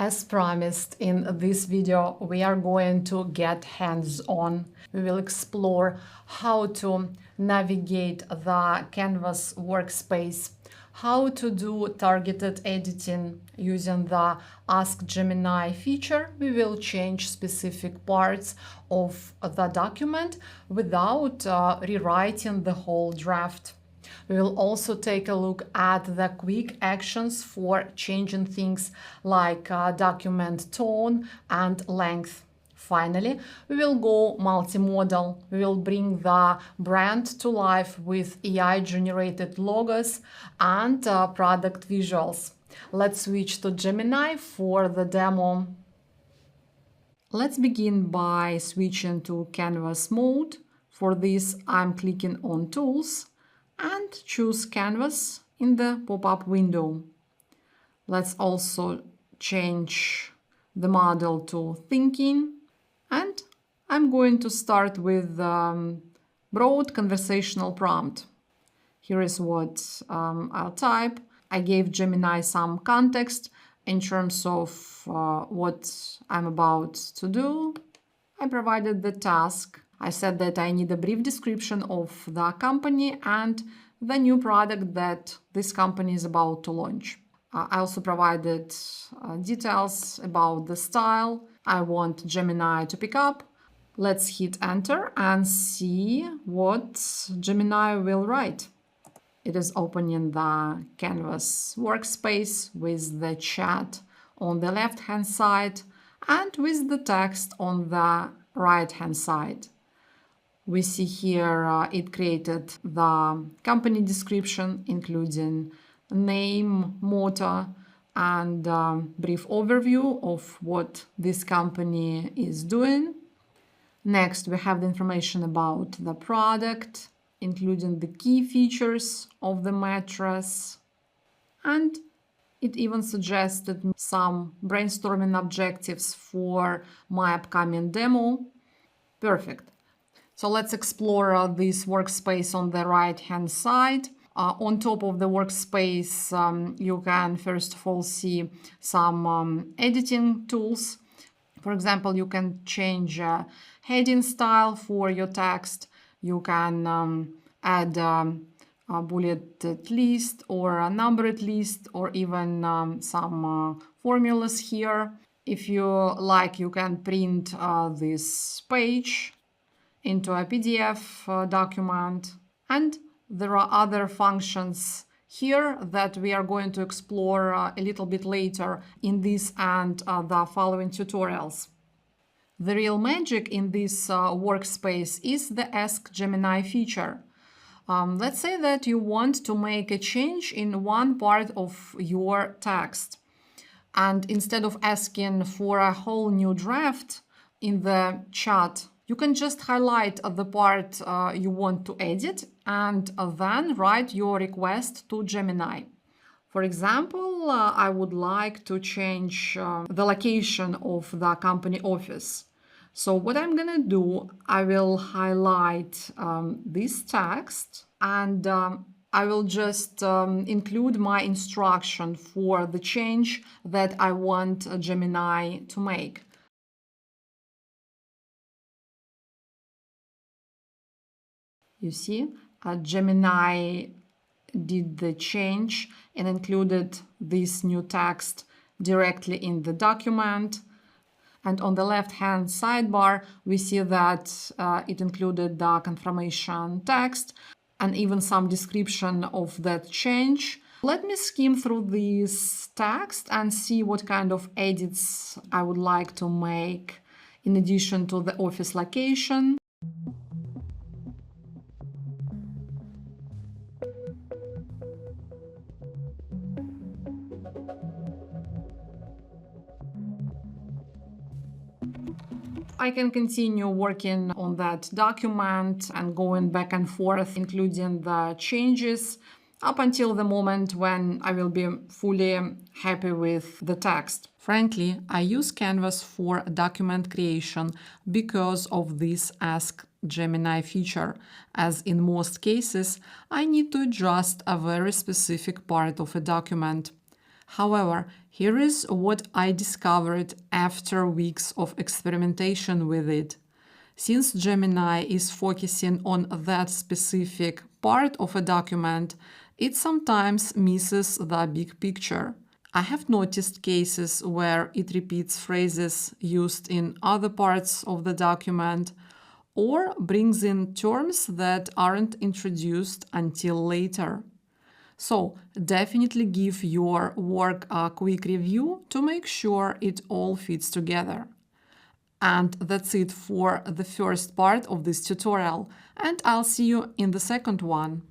As promised, in this video, we are going to get hands-on. We will explore how to navigate the Canvas workspace, how to do targeted editing using the Ask Gemini feature. We will change specific parts of the document without rewriting the whole draft. We will also take a look at the quick actions for changing things like document tone and length. Finally, we will go multimodal. We will bring the brand to life with AI-generated logos and product visuals. Let's switch to Gemini for the demo. Let's begin by switching to Canvas mode. For this, I'm clicking on Tools and choose Canvas in the pop-up window. Let's also change the model to Thinking, and I'm going to start with broad conversational prompt. Here is what I'll type. I gave Gemini some context in terms of what I'm about to do. I provided the task. I said that I need a brief description of the company and the new product that this company is about to launch. I also provided details about the style I want Gemini to pick up. Let's hit enter and see what Gemini will write. It is opening the Canvas workspace with the chat on the left-hand side and with the text on the right-hand side. We see here it created the company description, including name, motto, and brief overview of what this company is doing. Next, we have the information about the product, including the key features of the mattress. And it even suggested some brainstorming objectives for my upcoming demo. Perfect. So let's explore this workspace on the right-hand side. On top of the workspace, you can first of all see some editing tools. For example, you can change a heading style for your text. You can add a bulleted list or a numbered list, or even some formulas here. If you like, you can print this page into a PDF document. And there are other functions here that we are going to explore a little bit later in this and the following tutorials. The real magic in this workspace is the Ask Gemini feature. Let's say that you want to make a change in one part of your text. And instead of asking for a whole new draft in the chat, you can just highlight the part you want to edit and then write your request to Gemini. For example, I would like to change the location of the company office. So what I'm going to do, I will highlight this text and I will just include my instruction for the change that I want Gemini to make. You see, Gemini did the change and included this new text directly in the document. And on the left-hand sidebar, we see that it included the confirmation text and even some description of that change. Let me skim through this text and see what kind of edits I would like to make in addition to the office location. I can continue working on that document and going back and forth, including the changes, up until the moment when I will be fully happy with the text. Frankly, I use Canvas for document creation because of this Ask Gemini feature, as in most cases, I need to adjust a very specific part of a document. However, here is what I discovered after weeks of experimentation with it. Since Gemini is focusing on that specific part of a document, it sometimes misses the big picture. I have noticed cases where it repeats phrases used in other parts of the document or brings in terms that aren't introduced until later. So, definitely give your work a quick review to make sure it all fits together. And that's it for the first part of this tutorial, and I'll see you in the second one.